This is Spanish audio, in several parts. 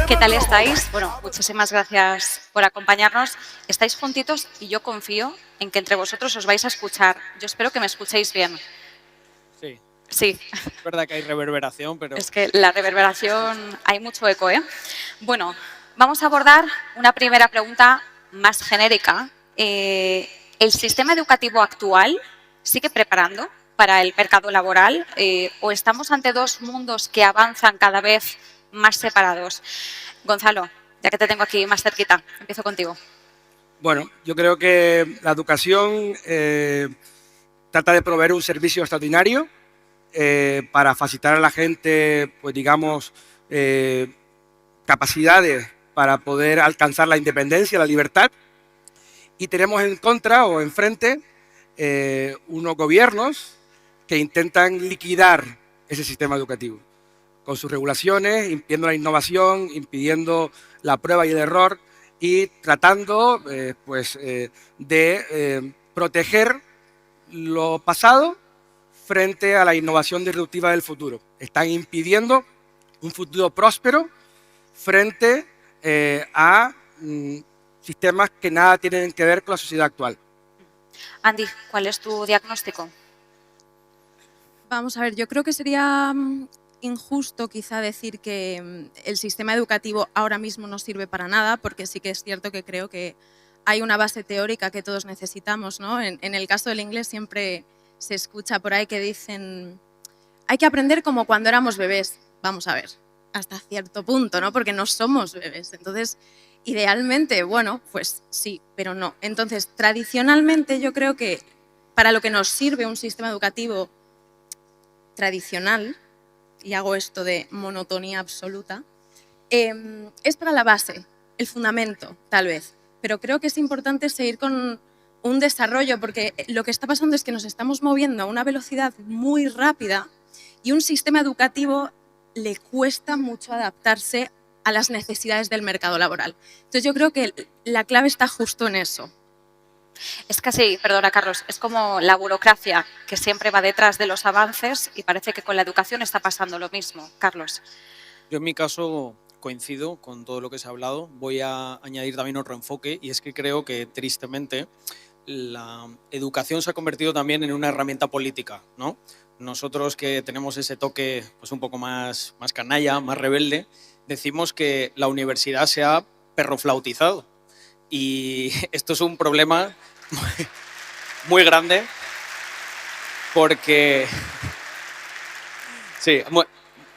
¿Qué tal estáis? Bueno, muchísimas gracias por acompañarnos. Estáis juntitos y yo confío en que entre vosotros os vais a escuchar. Yo espero que me escuchéis bien. Sí. Sí. Es verdad que hay reverberación, pero... Es que la reverberación, hay mucho eco, ¿eh? Bueno, vamos a abordar una primera pregunta más genérica. ¿El sistema educativo actual sigue preparando para el mercado laboral o estamos ante dos mundos que avanzan cada vez más separados? Gonzalo, ya que te tengo aquí más cerquita, empiezo contigo. Bueno, yo creo que la educación trata de proveer un servicio extraordinario para facilitar a la gente, pues digamos, capacidades para poder alcanzar la independencia, la libertad. Y tenemos en contra o enfrente unos gobiernos que intentan liquidar ese sistema educativo con sus regulaciones, impidiendo la innovación, impidiendo la prueba y el error y tratando de proteger lo pasado frente a la innovación disruptiva del futuro. Están impidiendo un futuro próspero frente a sistemas que nada tienen que ver con la sociedad actual. Andy, ¿cuál es tu diagnóstico? Vamos a ver, yo creo que sería injusto quizá decir que el sistema educativo ahora mismo no sirve para nada, porque sí que es cierto que creo que hay una base teórica que todos necesitamos, ¿no? En el caso del inglés siempre se escucha por ahí que dicen hay que aprender como cuando éramos bebés. Vamos a ver, hasta cierto punto, ¿no? Porque no somos bebés. Entonces, idealmente, bueno, pues sí, pero no. Entonces, tradicionalmente yo creo que para lo que nos sirve un sistema educativo tradicional, y hago esto de monotonía absoluta, es para la base, el fundamento, tal vez. Pero creo que es importante seguir con un desarrollo, porque lo que está pasando es que nos estamos moviendo a una velocidad muy rápida y un sistema educativo le cuesta mucho adaptarse a las necesidades del mercado laboral. Entonces yo creo que la clave está justo en eso. Es casi, perdona Carlos, es como la burocracia que siempre va detrás de los avances y parece que con la educación está pasando lo mismo. Carlos. Yo en mi caso coincido con todo lo que se ha hablado. Voy a añadir también otro enfoque y es que creo que tristemente la educación se ha convertido también en una herramienta política, ¿no? Nosotros que tenemos ese toque pues un poco más canalla, más rebelde, decimos que la universidad se ha perroflautizado y esto es un problema muy grande porque sí,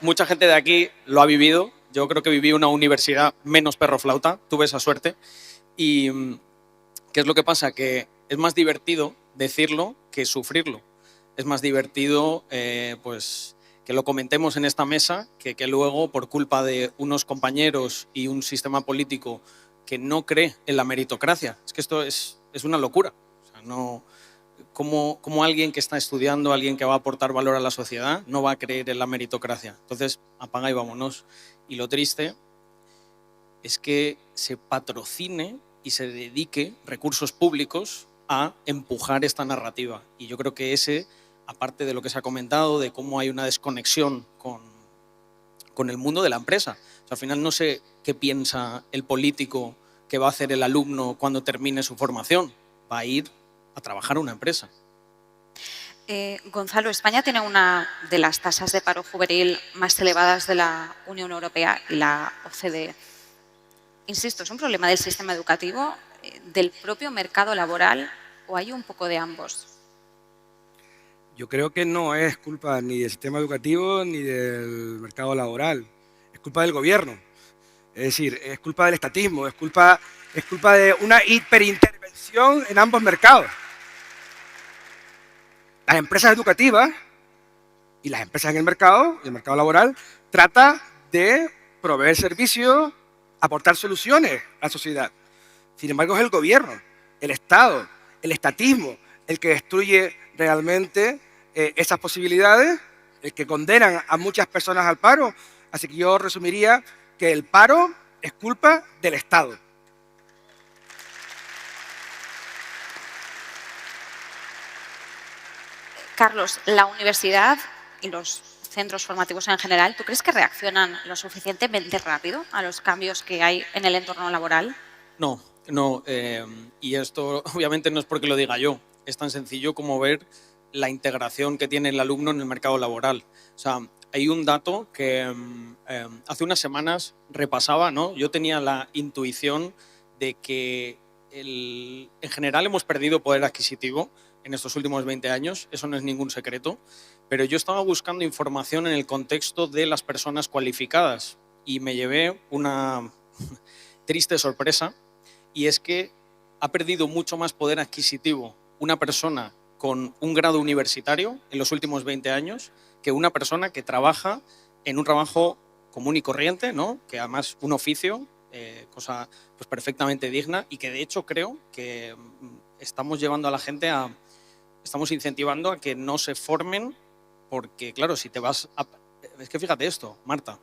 mucha gente de aquí lo ha vivido. Yo creo que viví una universidad menos perroflauta, tuve esa suerte. Y ¿qué es lo que pasa? Que es más divertido decirlo que sufrirlo. Es más divertido pues, que lo comentemos en esta mesa que luego, por culpa de unos compañeros y un sistema político que no cree en la meritocracia. Es que esto es una locura. O sea, no, como alguien que está estudiando, alguien que va a aportar valor a la sociedad, no va a creer en la meritocracia. Entonces, apaga y vámonos. Y lo triste es que se patrocine y se dedique recursos públicos a empujar esta narrativa. Y yo creo que ese, aparte de lo que se ha comentado, de cómo hay una desconexión con el mundo de la empresa. O sea, al final no sé qué piensa el político que va a hacer el alumno cuando termine su formación. Va a ir a trabajar a una empresa. Gonzalo, España tiene una de las tasas de paro juvenil más elevadas de la Unión Europea y la OCDE. Insisto, ¿es un problema del sistema educativo, del propio mercado laboral o hay un poco de ambos? Yo creo que no es culpa ni del sistema educativo ni del mercado laboral. Es culpa del gobierno. Es decir, es culpa del estatismo, es culpa de una hiperintervención en ambos mercados. Las empresas educativas y las empresas en el mercado laboral, tratan de proveer servicios, aportar soluciones a la sociedad. Sin embargo, es el gobierno, el Estado, el estatismo, el que destruye realmente esas posibilidades, el que condenan a muchas personas al paro. Así que yo resumiría que el paro es culpa del Estado. Carlos, la universidad y los centros formativos en general, ¿tú crees que reaccionan lo suficientemente rápido a los cambios que hay en el entorno laboral? No, no. Y esto obviamente no es porque lo diga yo. Es tan sencillo como ver la integración que tiene el alumno en el mercado laboral. O sea, hay un dato que hace unas semanas repasaba, ¿no? Yo tenía la intuición de que en general hemos perdido poder adquisitivo en estos últimos 20 años, eso no es ningún secreto, pero yo estaba buscando información en el contexto de las personas cualificadas y me llevé una triste sorpresa, y es que ha perdido mucho más poder adquisitivo una persona con un grado universitario en los últimos 20 años que una persona que trabaja en un trabajo común y corriente, ¿no? Que además un oficio, cosa pues perfectamente digna, y que de hecho creo que estamos llevando a la gente estamos incentivando a que no se formen, porque claro, si te vas a... Es que fíjate esto, Marta,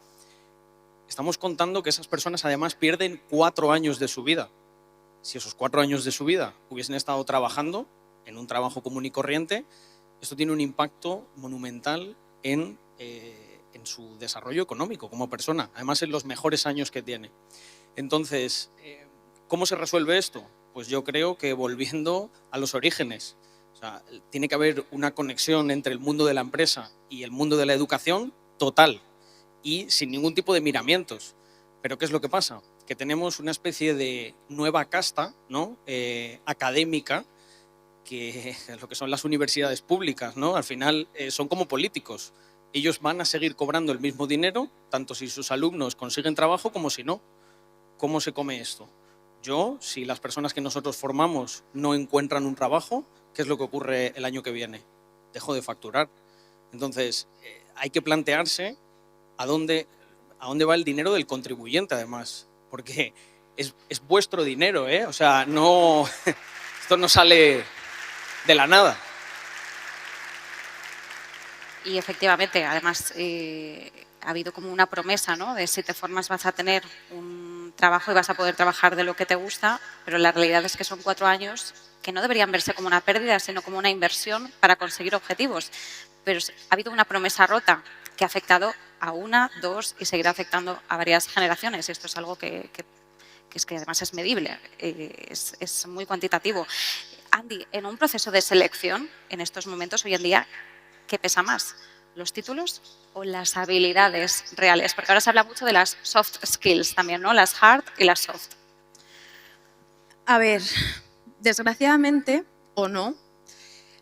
estamos contando que esas personas además pierden 4 años de su vida. Si esos 4 años de su vida hubiesen estado trabajando en un trabajo común y corriente, esto tiene un impacto monumental en su desarrollo económico como persona, además en los mejores años que tiene. Entonces, ¿cómo se resuelve esto? Pues yo creo que volviendo a los orígenes. O sea, tiene que haber una conexión entre el mundo de la empresa y el mundo de la educación total y sin ningún tipo de miramientos. Pero ¿qué es lo que pasa? Que tenemos una especie de nueva casta, ¿no? Académica, que es lo que son las universidades públicas, ¿no? Al final son como políticos. Ellos van a seguir cobrando el mismo dinero, tanto si sus alumnos consiguen trabajo como si no. ¿Cómo se come esto? Si las personas que nosotros formamos no encuentran un trabajo, ¿qué es lo que ocurre el año que viene? Dejo de facturar. Entonces, hay que plantearse a dónde va el dinero del contribuyente, además, porque es vuestro dinero, ¿eh? O sea, no, esto no sale de la nada. Y efectivamente, además, ha habido como una promesa, ¿no? De si te formas vas a tener un trabajo y vas a poder trabajar de lo que te gusta, pero la realidad es que son 4 años que no deberían verse como una pérdida, sino como una inversión para conseguir objetivos. Pero ha habido una promesa rota que ha afectado a 1, 2 y seguirá afectando a varias generaciones. Esto es algo que además es medible, es muy cuantitativo. Andy, en un proceso de selección, en estos momentos, hoy en día, ¿qué pesa más? ¿Los títulos o las habilidades reales? Porque ahora se habla mucho de las soft skills también, ¿no? Las hard y las soft. A ver, desgraciadamente o no,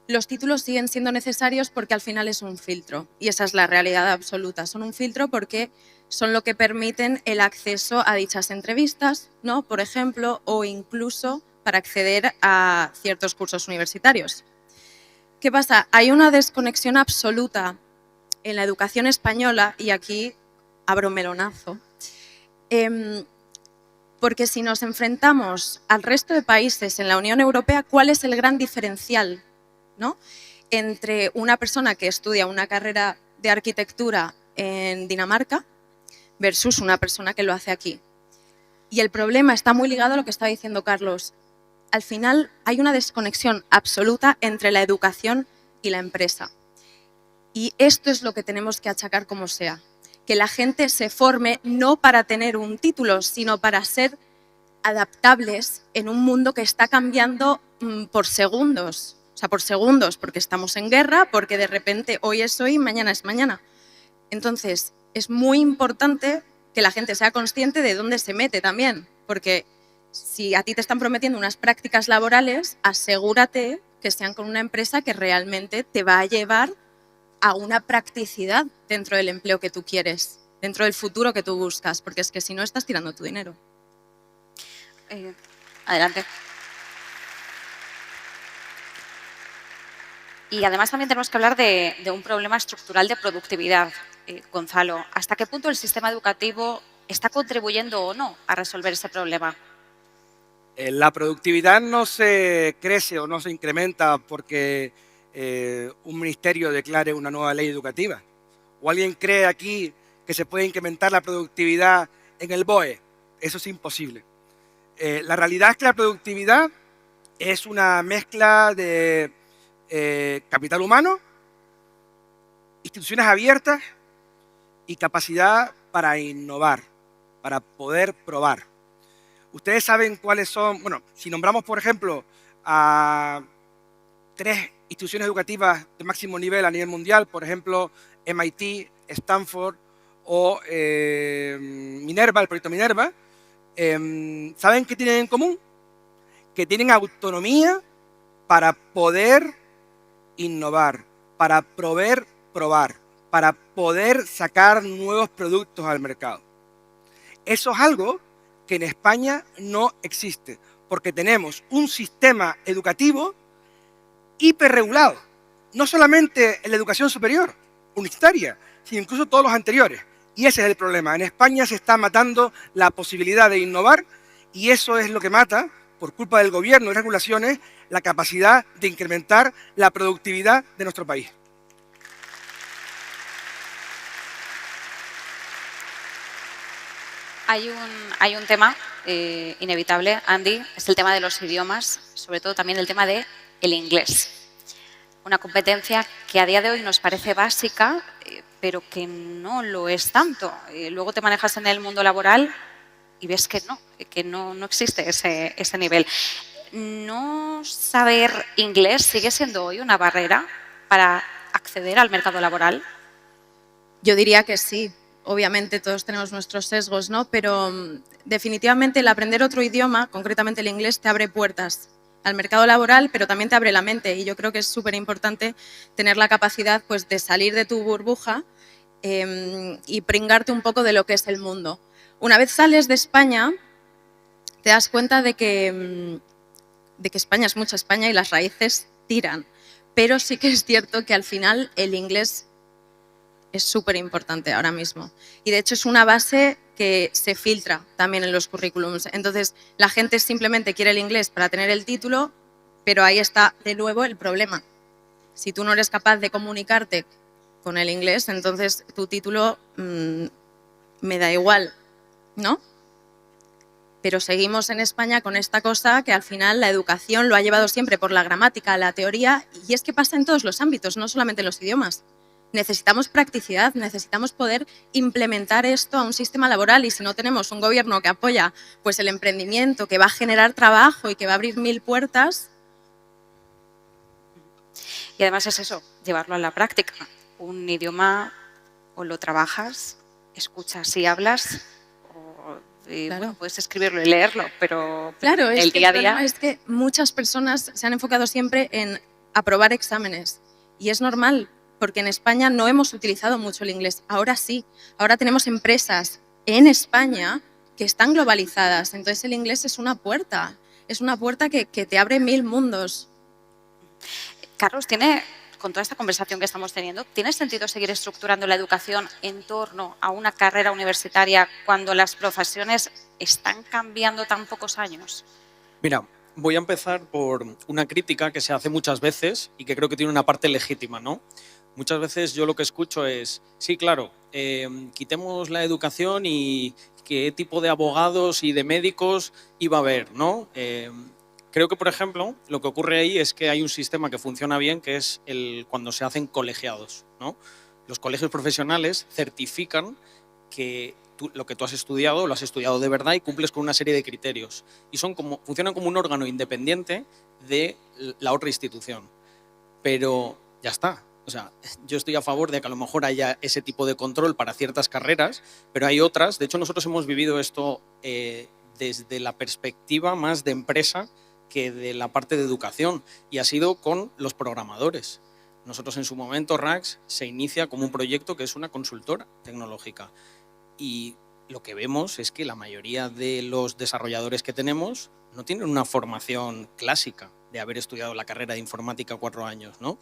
los títulos siguen siendo necesarios porque al final es un filtro y esa es la realidad absoluta. Son un filtro porque son lo que permiten el acceso a dichas entrevistas, ¿no? Por ejemplo, o incluso para acceder a ciertos cursos universitarios. ¿Qué pasa? Hay una desconexión absoluta en la educación española, y aquí abro melonazo, porque si nos enfrentamos al resto de países en la Unión Europea, ¿cuál es el gran diferencial, ¿no? Entre una persona que estudia una carrera de arquitectura en Dinamarca versus una persona que lo hace aquí? Y el problema está muy ligado a lo que estaba diciendo Carlos. Al final hay una desconexión absoluta entre la educación y la empresa. Y esto es lo que tenemos que achacar como sea. Que la gente se forme no para tener un título, sino para ser adaptables en un mundo que está cambiando por segundos. O sea, por segundos, porque estamos en guerra, porque de repente hoy es hoy, mañana es mañana. Entonces, es muy importante que la gente sea consciente de dónde se mete también, porque si a ti te están prometiendo unas prácticas laborales, asegúrate que sean con una empresa que realmente te va a llevar a una practicidad dentro del empleo que tú quieres, dentro del futuro que tú buscas, porque es que si no estás tirando tu dinero. Adelante. Y además también tenemos que hablar de un problema estructural de productividad, Gonzalo. ¿Hasta qué punto el sistema educativo está contribuyendo o no a resolver ese problema? La productividad no se crece o no se incrementa porque un ministerio declare una nueva ley educativa. ¿O alguien cree aquí que se puede incrementar la productividad en el BOE? Eso es imposible. La realidad es que la productividad es una mezcla de capital humano, instituciones abiertas y capacidad para innovar, para poder probar. Ustedes saben cuáles son, bueno, si nombramos, por ejemplo, a 3 instituciones educativas de máximo nivel a nivel mundial, por ejemplo, MIT, Stanford o Minerva, el proyecto Minerva, ¿saben qué tienen en común? Que tienen autonomía para poder innovar, para poder probar, para poder sacar nuevos productos al mercado. Eso es algo que en España no existe, porque tenemos un sistema educativo hiperregulado, no solamente en la educación superior, universitaria, sino incluso todos los anteriores. Y ese es el problema. En España se está matando la posibilidad de innovar y eso es lo que mata, por culpa del gobierno y regulaciones, la capacidad de incrementar la productividad de nuestro país. Hay un tema inevitable, Andy, es el tema de los idiomas, sobre todo también el tema del inglés. Una competencia que a día de hoy nos parece básica, pero que no lo es tanto. Luego te manejas en el mundo laboral y ves que no existe ese nivel. ¿No saber inglés sigue siendo hoy una barrera para acceder al mercado laboral? Yo diría que sí. Obviamente todos tenemos nuestros sesgos, ¿no? Pero definitivamente el aprender otro idioma, concretamente el inglés, te abre puertas al mercado laboral, pero también te abre la mente. Y yo creo que es súper importante tener la capacidad, pues, de salir de tu burbuja y pringarte un poco de lo que es el mundo. Una vez sales de España, te das cuenta de que España es mucha España y las raíces tiran. Pero sí que es cierto que al final el inglés es súper importante ahora mismo. Y de hecho es una base que se filtra también en los currículums. Entonces la gente simplemente quiere el inglés para tener el título, pero ahí está de nuevo el problema. Si tú no eres capaz de comunicarte con el inglés, entonces tu título me da igual, ¿no? Pero seguimos en España con esta cosa que al final la educación lo ha llevado siempre por la gramática, la teoría, y es que pasa en todos los ámbitos, no solamente en los idiomas. Necesitamos practicidad, necesitamos poder implementar esto a un sistema laboral y si no tenemos un gobierno que apoya pues, el emprendimiento, que va a generar trabajo y que va a abrir 1000 puertas. Y además es eso, llevarlo a la práctica. Un idioma o lo trabajas, escuchas y hablas, o Claro. bueno, puedes escribirlo y leerlo, pero Claro, el día a día... problema es que muchas personas se han enfocado siempre en aprobar exámenes y es normal. Porque en España no hemos utilizado mucho el inglés. Ahora sí. Ahora tenemos empresas en España que están globalizadas. Entonces el inglés es una puerta. Es una puerta que te abre 1000 mundos. Carlos, con toda esta conversación que estamos teniendo, ¿tiene sentido seguir estructurando la educación en torno a una carrera universitaria cuando las profesiones están cambiando tan pocos años? Mira, voy a empezar por una crítica que se hace muchas veces y que creo que tiene una parte legítima, ¿no? Muchas veces yo lo que escucho es, sí, claro, quitemos la educación y qué tipo de abogados y de médicos iba a haber, ¿no? Creo que, por ejemplo, lo que ocurre ahí es que hay un sistema que funciona bien, que es cuando se hacen colegiados, ¿no? Los colegios profesionales certifican que lo que tú has estudiado, lo has estudiado de verdad y cumples con una serie de criterios. Y funcionan como un órgano independiente de la otra institución. Pero ya está. O sea, yo estoy a favor de que a lo mejor haya ese tipo de control para ciertas carreras, pero hay otras. De hecho, nosotros hemos vivido esto desde la perspectiva más de empresa que de la parte de educación y ha sido con los programadores. Nosotros en su momento, RAX, se inicia como un proyecto que es una consultora tecnológica y lo que vemos es que la mayoría de los desarrolladores que tenemos no tienen una formación clásica de haber estudiado la carrera de informática 4 años, ¿no?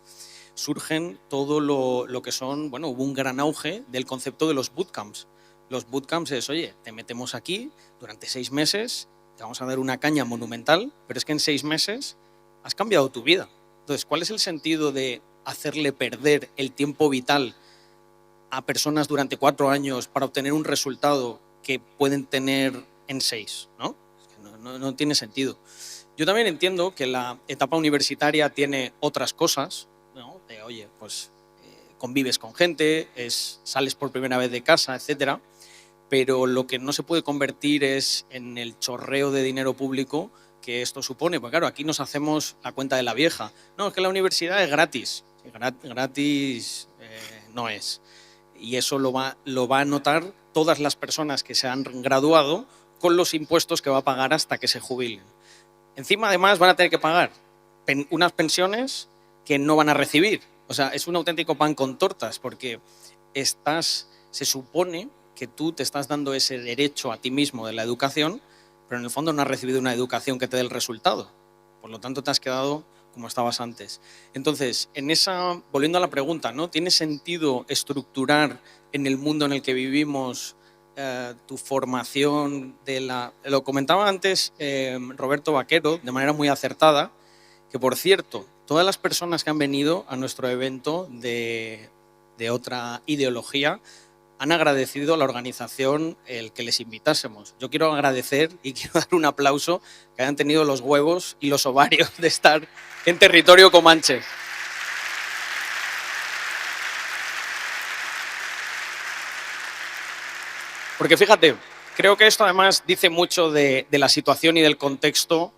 Surgen todo lo que son, bueno, hubo un gran auge del concepto de los bootcamps. Los bootcamps es, oye, te metemos aquí durante 6 meses, te vamos a dar una caña monumental, pero es que en 6 meses has cambiado tu vida. Entonces, ¿cuál es el sentido de hacerle perder el tiempo vital a personas durante 4 años para obtener un resultado que pueden tener en 6, ¿no? No tiene sentido. Yo también entiendo que la etapa universitaria tiene otras cosas, ¿no? De, oye, pues convives con gente, sales por primera vez de casa, etcétera. Pero lo que no se puede convertir es en el chorreo de dinero público que esto supone. Porque claro, aquí nos hacemos la cuenta de la vieja. No, es que la universidad es gratis. Gratis no es. Y eso lo va a notar todas las personas que se han graduado con los impuestos que va a pagar hasta que se jubilen. Encima, además, van a tener que pagar unas pensiones que no van a recibir. O sea, es un auténtico pan con tortas porque se supone que tú te estás dando ese derecho a ti mismo de la educación, pero en el fondo no has recibido una educación que te dé el resultado. Por lo tanto, te has quedado como estabas antes. Entonces, volviendo a la pregunta, ¿no? ¿Tiene sentido estructurar en el mundo en el que vivimos tu formación Lo comentaba antes Roberto Vaquero, de manera muy acertada, que por cierto, todas las personas que han venido a nuestro evento de otra ideología han agradecido a la organización el que les invitásemos. Yo quiero agradecer y quiero dar un aplauso que hayan tenido los huevos y los ovarios de estar en territorio comanche. Porque fíjate, creo que esto además dice mucho de la situación y del contexto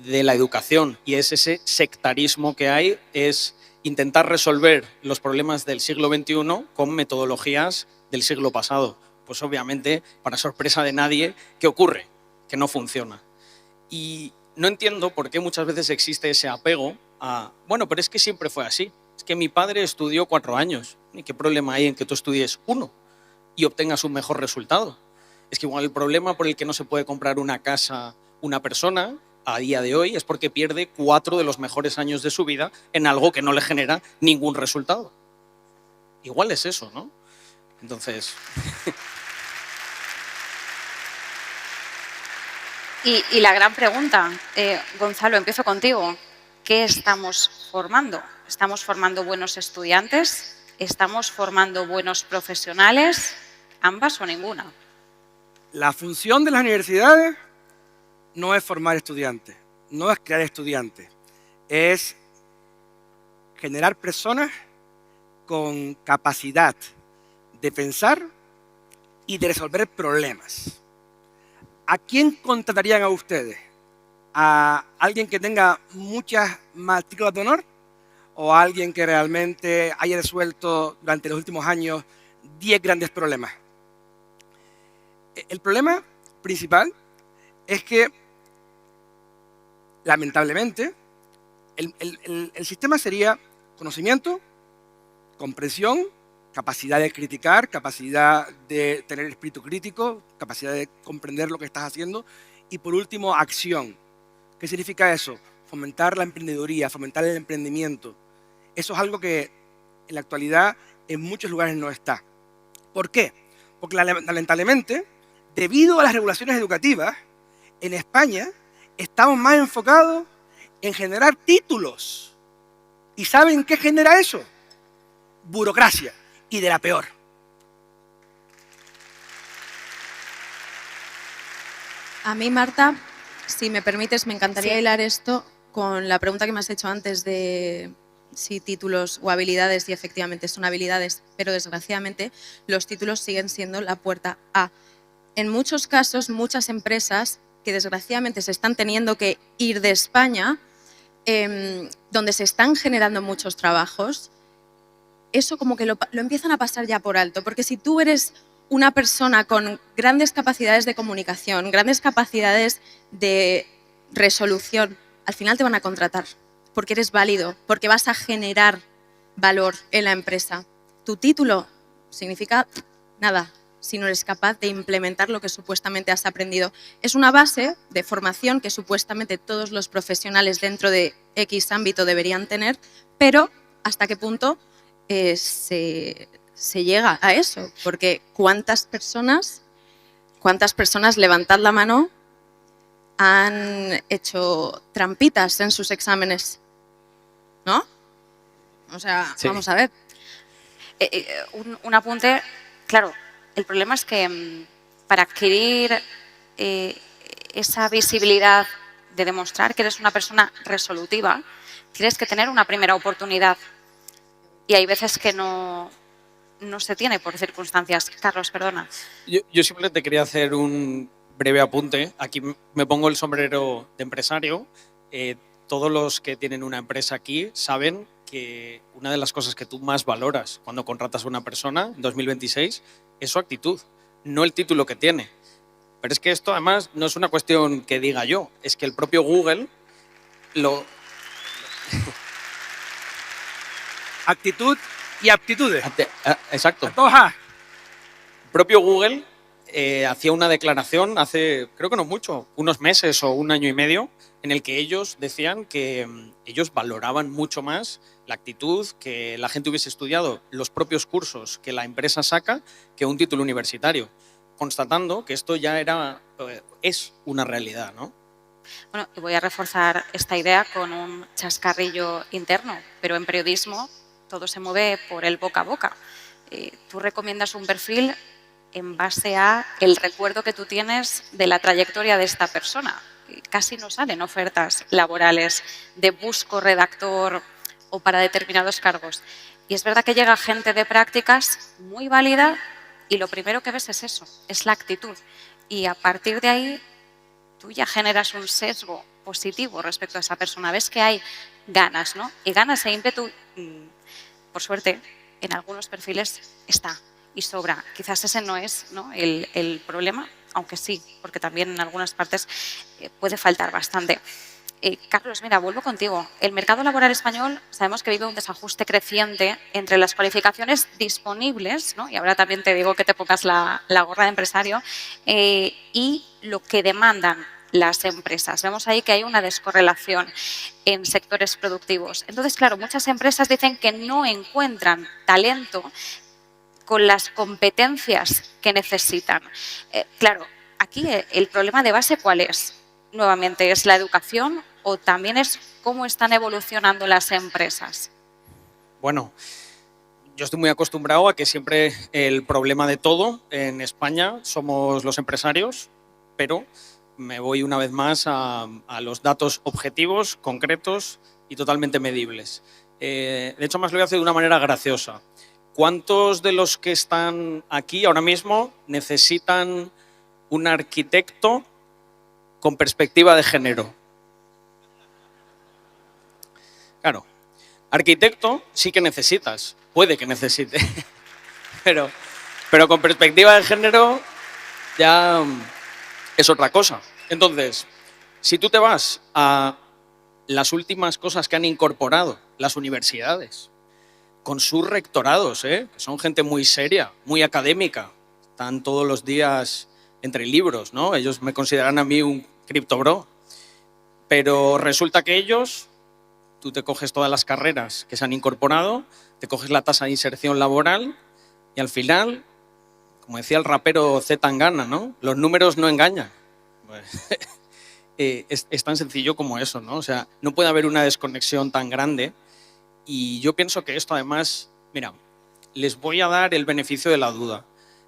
de la educación, y es ese sectarismo que hay, es intentar resolver los problemas del siglo XXI con metodologías del siglo pasado. Pues obviamente, para sorpresa de nadie, ¿qué ocurre? Que no funciona. Y no entiendo por qué muchas veces existe ese apego a, bueno, pero es que siempre fue así. Es que mi padre estudió 4 años. ¿Y qué problema hay en que tú estudies 1 y obtengas un mejor resultado? Es que igual el problema por el que no se puede comprar una casa una persona a día de hoy es porque pierde 4 de los mejores años de su vida en algo que no le genera ningún resultado. Igual es eso, ¿no? Entonces... Y la gran pregunta, Gonzalo, empiezo contigo. ¿Qué estamos formando? ¿Estamos formando buenos estudiantes? ¿Estamos formando buenos profesionales? ¿Ambas o ninguna? La función de las universidades no es formar estudiantes, no es crear estudiantes, es generar personas con capacidad de pensar y de resolver problemas. ¿A quién contratarían a ustedes? ¿A alguien que tenga muchas matrículas de honor? ¿O a alguien que realmente haya resuelto durante los últimos años 10 grandes problemas? El problema principal es que, lamentablemente, el sistema sería conocimiento, comprensión, capacidad de criticar, capacidad de tener espíritu crítico, capacidad de comprender lo que estás haciendo y, por último, acción. ¿Qué significa eso? Fomentar la emprendeduría, fomentar el emprendimiento. Eso es algo que en la actualidad en muchos lugares no está. ¿Por qué? Porque lamentablemente, debido a las regulaciones educativas, en España estamos más enfocados en generar títulos. ¿Y saben qué genera eso? Burocracia, y de la peor. A mí, Marta, si me permites, me encantaría hilar esto con la pregunta que me has hecho antes de si títulos o habilidades, y efectivamente son habilidades, pero desgraciadamente los títulos siguen siendo la puerta a. En muchos casos, muchas empresas que desgraciadamente se están teniendo que ir de España, donde se están generando muchos trabajos, eso como que lo empiezan a pasar ya por alto, porque si tú eres una persona con grandes capacidades de comunicación, grandes capacidades de resolución, al final te van a contratar, porque eres válido, porque vas a generar valor en la empresa. Tu título significa nada si no eres capaz de implementar lo que supuestamente has aprendido. Es una base de formación que supuestamente todos los profesionales dentro de X ámbito deberían tener, pero ¿hasta qué punto se llega a eso? Porque ¿cuántas personas, levantad la mano, han hecho trampitas en sus exámenes? ¿No? O sea, sí. Vamos a ver. Un apunte, claro, el problema es que para adquirir esa visibilidad de demostrar que eres una persona resolutiva, tienes que tener una primera oportunidad. y hay veces que no se tiene por circunstancias. Carlos, perdona. Yo simplemente quería hacer un breve apunte. Aquí me pongo el sombrero de empresario. Todos los que tienen una empresa aquí saben que una de las cosas que tú más valoras cuando contratas a una persona en 2026 es su actitud, no el título que tiene. Pero es que esto además no es una cuestión que diga yo, es que el propio Google lo... Actitud y aptitudes. Exacto. Antoja. El propio Google hacía una declaración hace, creo que no mucho, unos meses o un año y medio, en el que ellos decían que ellos valoraban mucho más la actitud, que la gente hubiese estudiado los propios cursos que la empresa saca que un título universitario, constatando que esto ya es una realidad, ¿no? Bueno, y voy a reforzar esta idea con un chascarrillo interno, pero en periodismo todo se mueve por el boca a boca. Tú recomiendas un perfil en base a el recuerdo que tú tienes de la trayectoria de esta persona. Casi no salen ofertas laborales de busco redactor o para determinados cargos. Y es verdad que llega gente de prácticas muy válida y lo primero que ves es eso, es la actitud. Y a partir de ahí tú ya generas un sesgo positivo respecto a esa persona. Ves que hay ganas, ¿no? Y ganas e ímpetu, por suerte, en algunos perfiles está y sobra. Quizás ese no es, ¿no?, el problema, aunque sí, porque también en algunas partes puede faltar bastante. Carlos, mira, vuelvo contigo. El mercado laboral español sabemos que vive un desajuste creciente entre las cualificaciones disponibles, ¿no?, y ahora también te digo que te pongas la gorra de empresario, y lo que demandan las empresas. Vemos ahí que hay una descorrelación en sectores productivos. Entonces, claro, muchas empresas dicen que no encuentran talento con las competencias que necesitan. Claro, aquí el problema de base, ¿cuál es? Nuevamente, ¿es la educación o también es cómo están evolucionando las empresas? Bueno, yo estoy muy acostumbrado a que siempre el problema de todo en España somos los empresarios, pero me voy una vez más a los datos objetivos, concretos y totalmente medibles. De hecho, más lo voy a hacer de una manera graciosa. ¿Cuántos de los que están aquí ahora mismo necesitan un arquitecto con perspectiva de género? Claro, arquitecto sí que necesitas, puede que necesite, pero con perspectiva de género ya es otra cosa. Entonces, si tú te vas a las últimas cosas que han incorporado las universidades, con sus rectorados, que son gente muy seria, muy académica, están todos los días entre libros, ¿no? Ellos me consideran a mí un criptobro, pero resulta que ellos, tú te coges todas las carreras que se han incorporado, te coges la tasa de inserción laboral y al final, como decía el rapero Z Tangana, ¿no?, los números no engañan. Pues, es tan sencillo como eso, ¿no? O sea, no puede haber una desconexión tan grande. Y yo pienso que esto además, mira, les voy a dar el beneficio de la duda.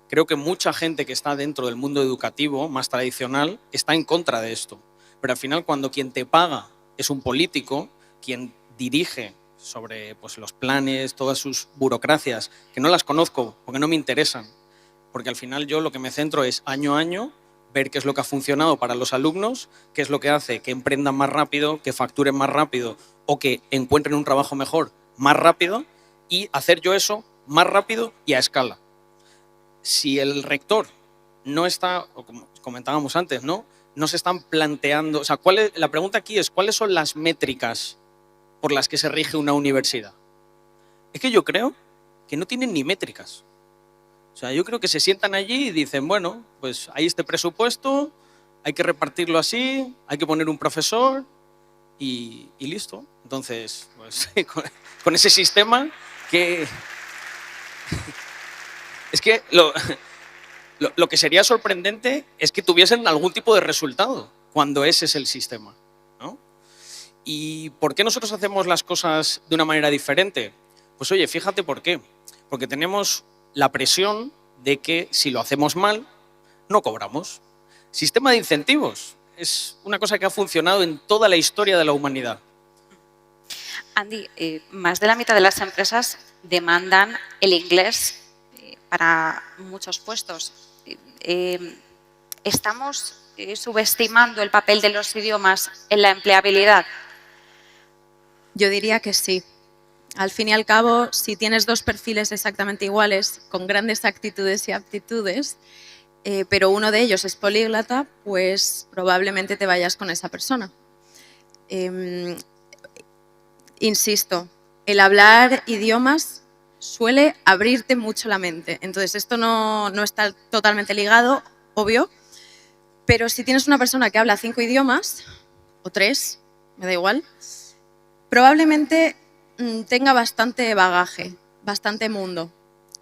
Creo que mucha gente que está dentro del mundo educativo más tradicional está en contra de esto. Pero al final, cuando quien te paga es un político, quien dirige sobre, pues, los planes, todas sus burocracias, que no las conozco porque no me interesan, porque al final yo lo que me centro es año a año ver qué es lo que ha funcionado para los alumnos, qué es lo que hace que emprendan más rápido, que facturen más rápido o que encuentren un trabajo mejor más rápido, y hacer yo eso más rápido y a escala. Si el rector no está, o como comentábamos antes, no se están planteando, o sea, la pregunta aquí es, ¿cuáles son las métricas por las que se rige una universidad? Es que yo creo que no tienen ni métricas. O sea, yo creo que se sientan allí y dicen, bueno, pues hay este presupuesto, hay que repartirlo así, hay que poner un profesor y listo. Entonces, pues con ese sistema que... Es que lo que sería sorprendente es que tuviesen algún tipo de resultado cuando ese es el sistema, ¿no? ¿Y por qué nosotros hacemos las cosas de una manera diferente? Pues oye, fíjate por qué. Porque tenemos la presión de que si lo hacemos mal, no cobramos. Sistema de incentivos es una cosa que ha funcionado en toda la historia de la humanidad. Andy, más de la mitad de las empresas demandan el inglés para muchos puestos. ¿Estamos subestimando el papel de los idiomas en la empleabilidad? Yo diría que sí. Al fin y al cabo, si tienes dos perfiles exactamente iguales, con grandes actitudes y aptitudes, pero uno de ellos es políglota, pues probablemente te vayas con esa persona. Insisto, el hablar idiomas suele abrirte mucho la mente. Entonces, esto no está totalmente ligado, obvio, pero si tienes una persona que habla 5 idiomas, o 3, me da igual, probablemente tenga bastante bagaje, bastante mundo.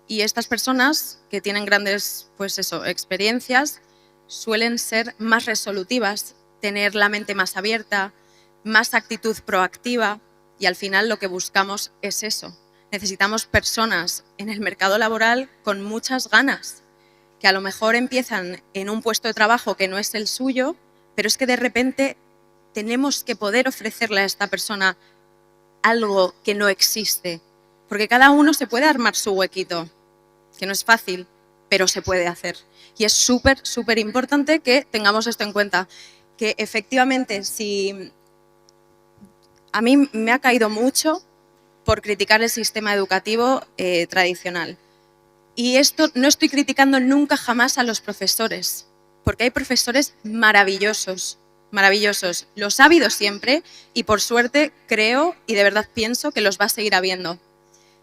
Y estas personas que tienen grandes, pues eso, experiencias, suelen ser más resolutivas, tener la mente más abierta, más actitud proactiva, y al final lo que buscamos es eso. Necesitamos personas en el mercado laboral con muchas ganas, que a lo mejor empiezan en un puesto de trabajo que no es el suyo, pero es que de repente tenemos que poder ofrecerle a esta persona algo que no existe, porque cada uno se puede armar su huequito, que no es fácil, pero se puede hacer. Y es súper, súper importante que tengamos esto en cuenta, que efectivamente si a mí me ha caído mucho por criticar el sistema educativo tradicional. Y esto no estoy criticando nunca jamás a los profesores, porque hay profesores maravillosos, maravillosos. Los ha habido siempre y por suerte creo y de verdad pienso que los va a seguir habiendo.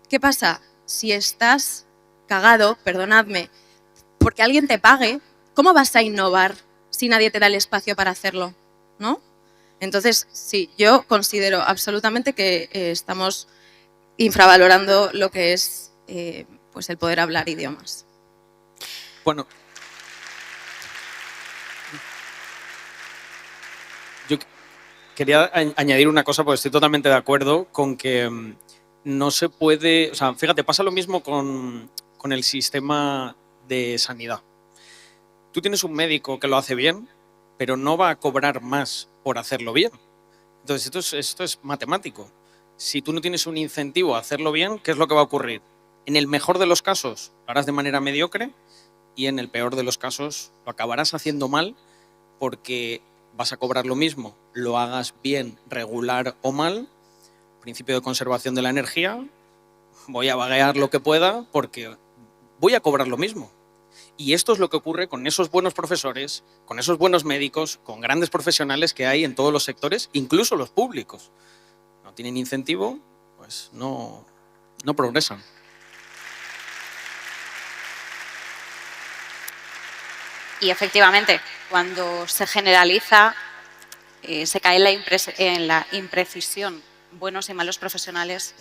¿Qué pasa? Si estás cagado, perdonadme, porque alguien te pague, ¿cómo vas a innovar si nadie te da el espacio para hacerlo? ¿No? Entonces, sí, yo considero absolutamente que estamos infravalorando lo que es pues el poder hablar idiomas. Bueno, yo quería añadir una cosa, porque estoy totalmente de acuerdo con que no se puede... O sea, fíjate, pasa lo mismo con el sistema de sanidad. Tú tienes un médico que lo hace bien, pero no va a cobrar más por hacerlo bien. Entonces, esto es matemático. Si tú no tienes un incentivo a hacerlo bien, ¿qué es lo que va a ocurrir? En el mejor de los casos lo harás de manera mediocre y en el peor de los casos lo acabarás haciendo mal porque vas a cobrar lo mismo, lo hagas bien, regular o mal. Principio de conservación de la energía, voy a vaguear lo que pueda porque voy a cobrar lo mismo. Y esto es lo que ocurre con esos buenos profesores, con esos buenos médicos, con grandes profesionales que hay en todos los sectores, incluso los públicos. No tienen incentivo, pues no progresan. Y efectivamente, cuando se generaliza, se cae en la imprecisión. Buenos y malos profesionales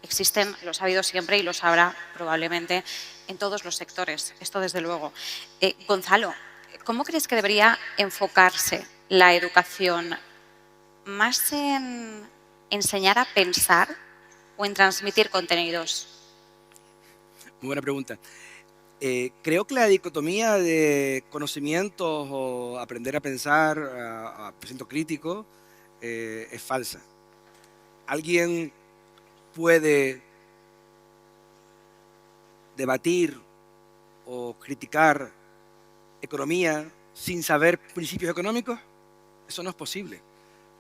existen, los ha habido siempre y los habrá probablemente en todos los sectores. Esto desde luego. Gonzalo, ¿cómo crees que debería enfocarse la educación? ¿Más en enseñar a pensar o en transmitir contenidos? Muy buena pregunta. Creo que la dicotomía de conocimientos o aprender a pensar, a pensamiento crítico, es falsa. Alguien puede debatir o criticar economía sin saber principios económicos. Eso no es posible.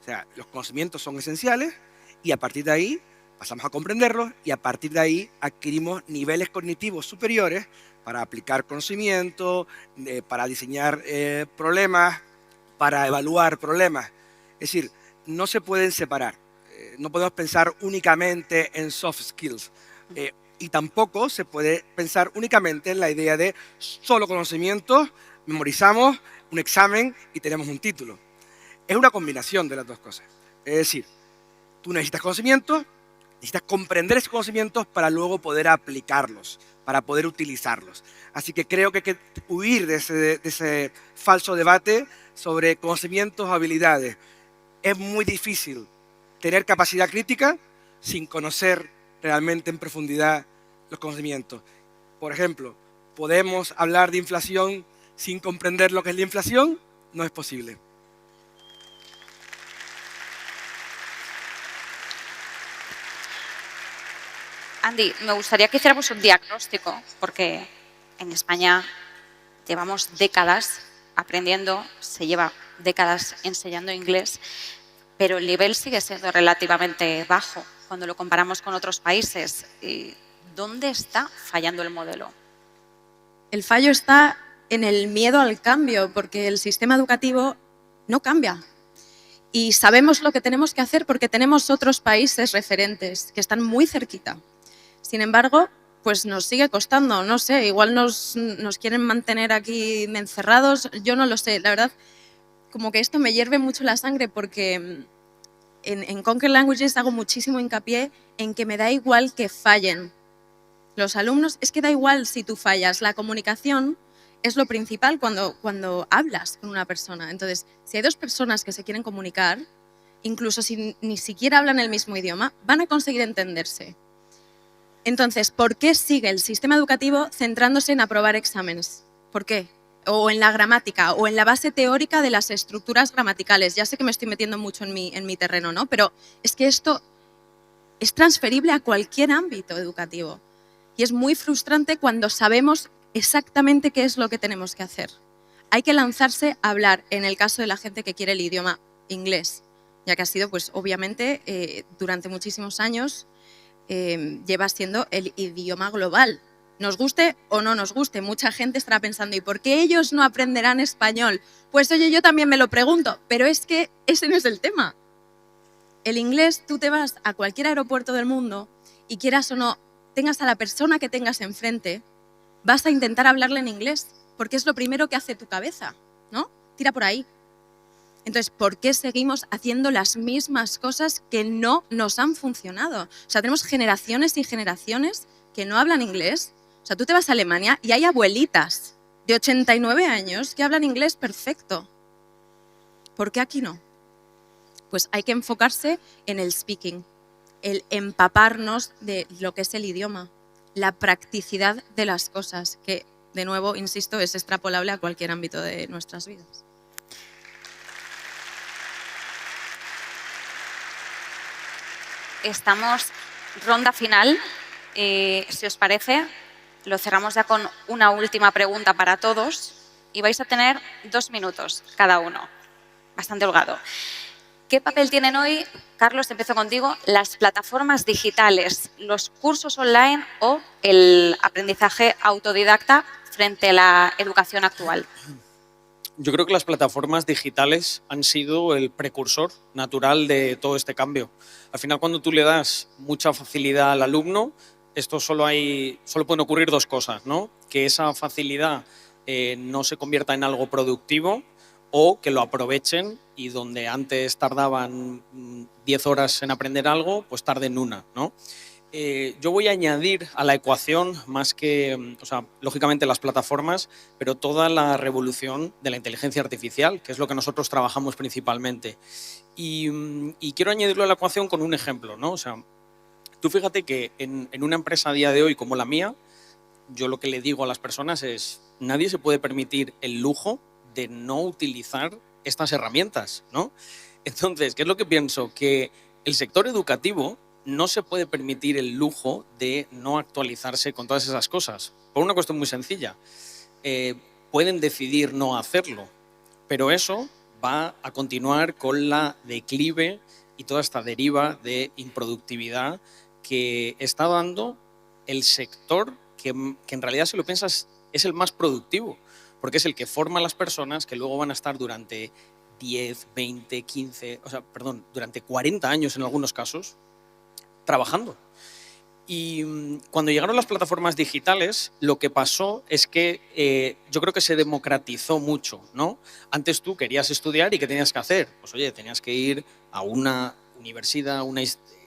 O sea, los conocimientos son esenciales y a partir de ahí pasamos a comprenderlos y a partir de ahí adquirimos niveles cognitivos superiores para aplicar conocimiento, para diseñar problemas, para evaluar problemas. Es decir, no se pueden separar. No podemos pensar únicamente en soft skills. Y tampoco se puede pensar únicamente en la idea de solo conocimientos, memorizamos un examen y tenemos un título. Es una combinación de las dos cosas. Es decir, tú necesitas conocimientos, necesitas comprender esos conocimientos para luego poder aplicarlos, para poder utilizarlos. Así que creo que hay que huir de ese falso debate sobre conocimientos o habilidades. Es muy difícil tener capacidad crítica sin conocer realmente en profundidad los conocimientos. Por ejemplo, ¿podemos hablar de inflación sin comprender lo que es la inflación? No es posible. Andy, me gustaría que hiciéramos un diagnóstico, porque en España llevamos décadas aprendiendo, se lleva décadas enseñando inglés, pero el nivel sigue siendo relativamente bajo cuando lo comparamos con otros países. ¿Dónde está fallando el modelo? El fallo está en el miedo al cambio, porque el sistema educativo no cambia. Y sabemos lo que tenemos que hacer porque tenemos otros países referentes que están muy cerquita. Sin embargo, pues nos sigue costando, no sé, igual nos quieren mantener aquí encerrados, yo no lo sé. La verdad, como que esto me hierve mucho la sangre porque en Conquer Languages hago muchísimo hincapié en que me da igual que fallen. Los alumnos, es que da igual si tú fallas, la comunicación es lo principal cuando hablas con una persona. Entonces, si hay dos personas que se quieren comunicar, incluso si ni siquiera hablan el mismo idioma, van a conseguir entenderse. Entonces, ¿por qué sigue el sistema educativo centrándose en aprobar exámenes? ¿Por qué? O en la gramática, o en la base teórica de las estructuras gramaticales. Ya sé que me estoy metiendo mucho en mi terreno, ¿no? Pero es que esto es transferible a cualquier ámbito educativo. Y es muy frustrante cuando sabemos exactamente qué es lo que tenemos que hacer. Hay que lanzarse a hablar, en el caso de la gente que quiere el idioma inglés, ya que ha sido, pues obviamente, durante muchísimos años, lleva siendo el idioma global. Nos guste o no nos guste, mucha gente estará pensando, ¿y por qué ellos no aprenderán español? Pues oye, yo también me lo pregunto, pero es que ese no es el tema. El inglés, tú te vas a cualquier aeropuerto del mundo y quieras o no, tengas a la persona que tengas enfrente, vas a intentar hablarle en inglés, porque es lo primero que hace tu cabeza, ¿no? Tira por ahí. Entonces, ¿por qué seguimos haciendo las mismas cosas que no nos han funcionado? O sea, tenemos generaciones y generaciones que no hablan inglés. O sea, tú te vas a Alemania y hay abuelitas de 89 años que hablan inglés perfecto. ¿Por qué aquí no? Pues hay que enfocarse en el speaking, el empaparnos de lo que es el idioma, la practicidad de las cosas, que, de nuevo, insisto, es extrapolable a cualquier ámbito de nuestras vidas. Estamos ronda final. Si os parece, lo cerramos ya con una última pregunta para todos y vais a tener 2 minutos cada uno. Bastante holgado. ¿Qué papel tienen hoy, Carlos, empiezo contigo, las plataformas digitales, los cursos online o el aprendizaje autodidacta frente a la educación actual? Yo creo que las plataformas digitales han sido el precursor natural de todo este cambio. Al final, cuando tú le das mucha facilidad al alumno, solo pueden ocurrir 2 cosas, ¿no? Que esa facilidad no se convierta en algo productivo o que lo aprovechen y donde antes tardaban 10 horas en aprender algo, pues tarden 1, ¿no? Yo voy a añadir a la ecuación más que, lógicamente las plataformas, pero toda la revolución de la inteligencia artificial, que es lo que nosotros trabajamos principalmente. Y quiero añadirlo a la ecuación con un ejemplo, ¿no? O sea, tú fíjate que en una empresa a día de hoy como la mía, yo lo que le digo a las personas es, nadie se puede permitir el lujo de no utilizar estas herramientas, ¿no? Entonces, ¿qué es lo que pienso? Que el sector educativo no se puede permitir el lujo de no actualizarse con todas esas cosas. Por una cuestión muy sencilla. Pueden decidir no hacerlo, pero eso va a continuar con la declive y toda esta deriva de improductividad que está dando el sector que en realidad, si lo piensas, es el más productivo, porque es el que forma a las personas que luego van a estar durante 10, 20, 15, durante 40 años en algunos casos, trabajando. Y cuando llegaron las plataformas digitales, lo que pasó es que yo creo que se democratizó mucho, ¿no? Antes tú querías estudiar y ¿qué tenías que hacer? Pues oye, tenías que ir a una universidad, una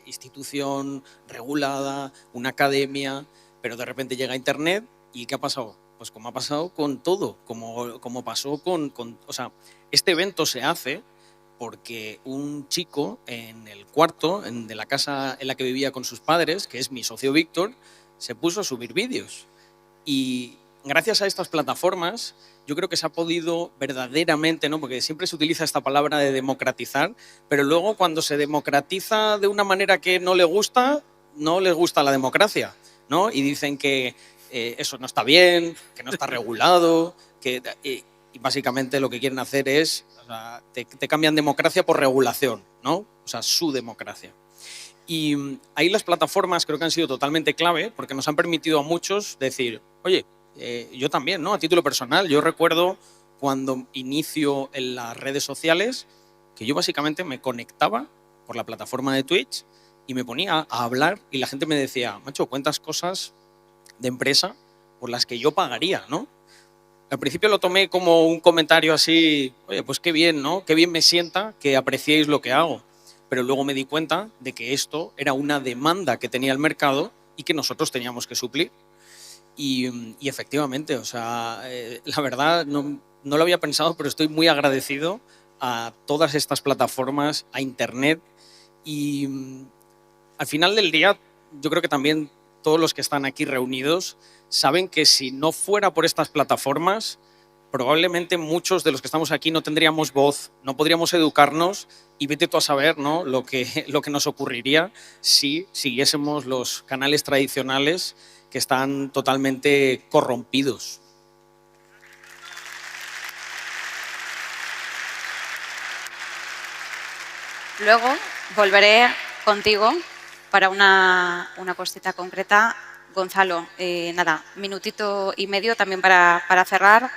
institución regulada, una academia, pero de repente llega Internet y ¿qué ha pasado? Pues como ha pasado con todo, como pasó este evento se hace porque un chico en el cuarto de la casa en la que vivía con sus padres, que es mi socio Víctor, se puso a subir vídeos. Y gracias a estas plataformas, yo creo que se ha podido verdaderamente, ¿no? Porque siempre se utiliza esta palabra de democratizar, pero luego cuando se democratiza de una manera que no le gusta, no les gusta la democracia, ¿no? Y dicen que eso no está bien, que no está regulado, y básicamente lo que quieren hacer es, o sea, te cambian democracia por regulación, ¿no? O sea, su democracia. Y ahí las plataformas creo que han sido totalmente clave porque nos han permitido a muchos decir, oye, yo también, ¿no? A título personal, yo recuerdo cuando inicio en las redes sociales que yo básicamente me conectaba por la plataforma de Twitch y me ponía a hablar y la gente me decía, macho, cuentas cosas de empresa por las que yo pagaría, ¿no? Al principio lo tomé como un comentario así, oye, pues qué bien, ¿no? Qué bien me sienta que apreciéis lo que hago. Pero luego me di cuenta de que esto era una demanda que tenía el mercado y que nosotros teníamos que suplir. Y efectivamente, o sea, la verdad no lo había pensado, pero estoy muy agradecido a todas estas plataformas, a Internet y al final del día yo creo que también todos los que están aquí reunidos saben que si no fuera por estas plataformas, probablemente muchos de los que estamos aquí no tendríamos voz, no podríamos educarnos y vete tú a saber, ¿no? lo que nos ocurriría si siguiésemos los canales tradicionales que están totalmente corrompidos. Luego volveré contigo para una cosita concreta. Gonzalo, nada, minutito y medio también para cerrar.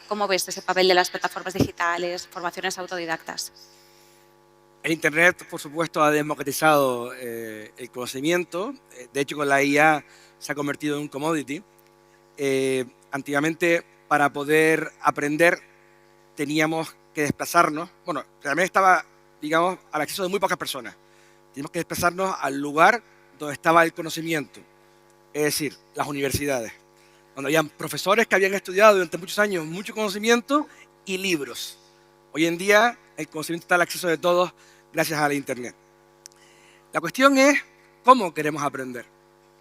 ¿Cómo ves ese papel de las plataformas digitales, formaciones autodidactas? El Internet, por supuesto, ha democratizado el conocimiento. De hecho, con la IA se ha convertido en un commodity. Antiguamente, para poder aprender, teníamos que desplazarnos. Bueno, realmente estaba, digamos, al acceso de muy pocas personas. Teníamos que desplazarnos al lugar donde estaba el conocimiento. Es decir, las universidades. Donde habían profesores que habían estudiado durante muchos años mucho conocimiento y libros. Hoy en día, el conocimiento está al acceso de todos gracias a la Internet. La cuestión es cómo queremos aprender.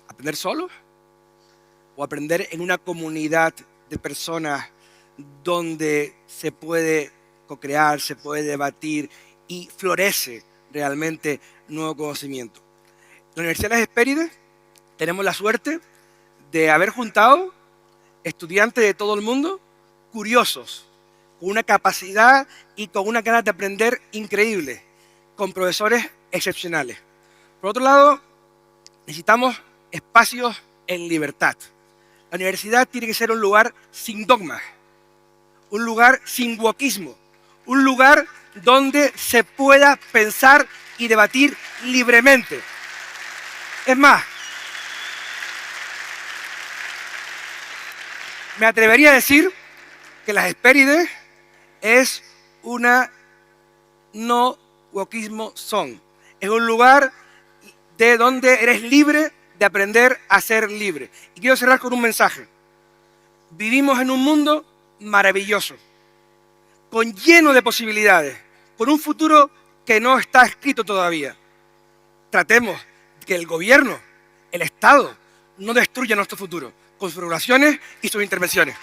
¿Aprender solos? ¿O aprender en una comunidad de personas donde se puede co-crear, se puede debatir y florece realmente nuevo conocimiento? En la Universidad de las Hespérides tenemos la suerte de haber juntado estudiantes de todo el mundo, curiosos, con una capacidad y con una ganas de aprender increíble, con profesores excepcionales. Por otro lado, necesitamos espacios en libertad. La universidad tiene que ser un lugar sin dogmas, un lugar sin wokismo, un lugar donde se pueda pensar y debatir libremente. Es más, me atrevería a decir que las Hespérides es una no wokismo zone. Es un lugar de donde eres libre de aprender a ser libre. Y quiero cerrar con un mensaje. Vivimos en un mundo maravilloso, lleno de posibilidades, con un futuro que no está escrito todavía. Tratemos que el gobierno, el Estado, no destruya nuestro futuro con sus regulaciones y sus intervenciones.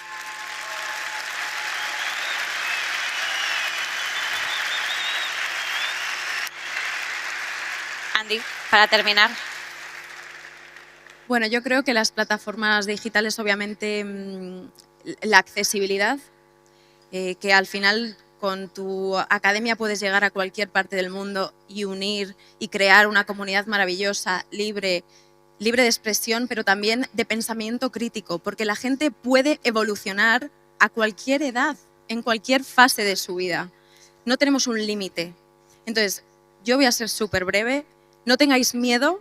Andy, para terminar. Bueno, yo creo que las plataformas digitales, obviamente, la accesibilidad, que al final con tu academia puedes llegar a cualquier parte del mundo y unir y crear una comunidad maravillosa, libre de expresión, pero también de pensamiento crítico, porque la gente puede evolucionar a cualquier edad, en cualquier fase de su vida. No tenemos un límite. Entonces, yo voy a ser súper breve. No tengáis miedo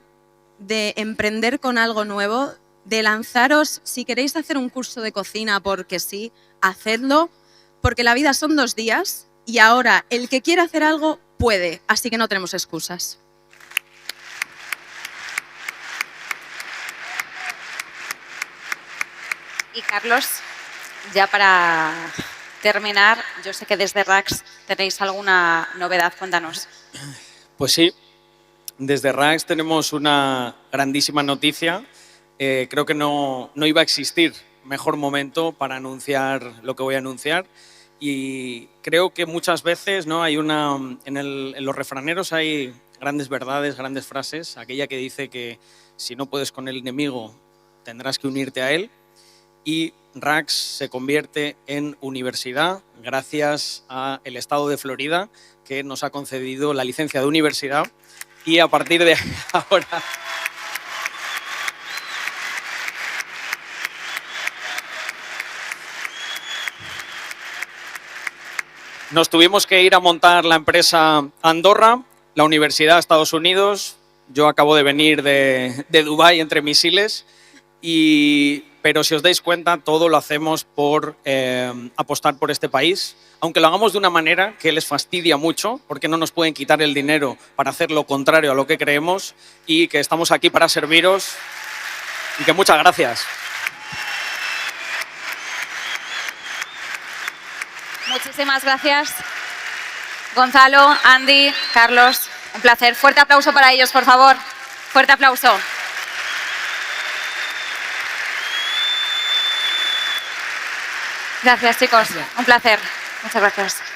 de emprender con algo nuevo, de lanzaros. Si queréis hacer un curso de cocina porque sí, hacedlo, porque la vida son 2 días y ahora el que quiera hacer algo puede, así que no tenemos excusas. Y Carlos, ya para terminar, yo sé que desde RAX tenéis alguna novedad, cuéntanos. Pues sí, desde RAX tenemos una grandísima noticia. Creo que no iba a existir mejor momento para anunciar lo que voy a anunciar. Y creo que muchas veces, ¿no? Hay en los refraneros hay grandes verdades, grandes frases. Aquella que dice que si no puedes con el enemigo, tendrás que unirte a él. Y RACS se convierte en universidad gracias al Estado de Florida, que nos ha concedido la licencia de universidad. Y a partir de ahora... Nos tuvimos que ir a montar la empresa a Andorra, la universidad a Estados Unidos. Yo acabo de venir de Dubái entre misiles. Pero si os dais cuenta, todo lo hacemos por apostar por este país. Aunque lo hagamos de una manera que les fastidia mucho, porque no nos pueden quitar el dinero para hacer lo contrario a lo que creemos, y que estamos aquí para serviros. Y que muchas gracias. Muchísimas gracias, Gonzalo, Andy, Carlos. Un placer. Fuerte aplauso para ellos, por favor. Fuerte aplauso. Gracias, chicos. Un placer. Muchas gracias.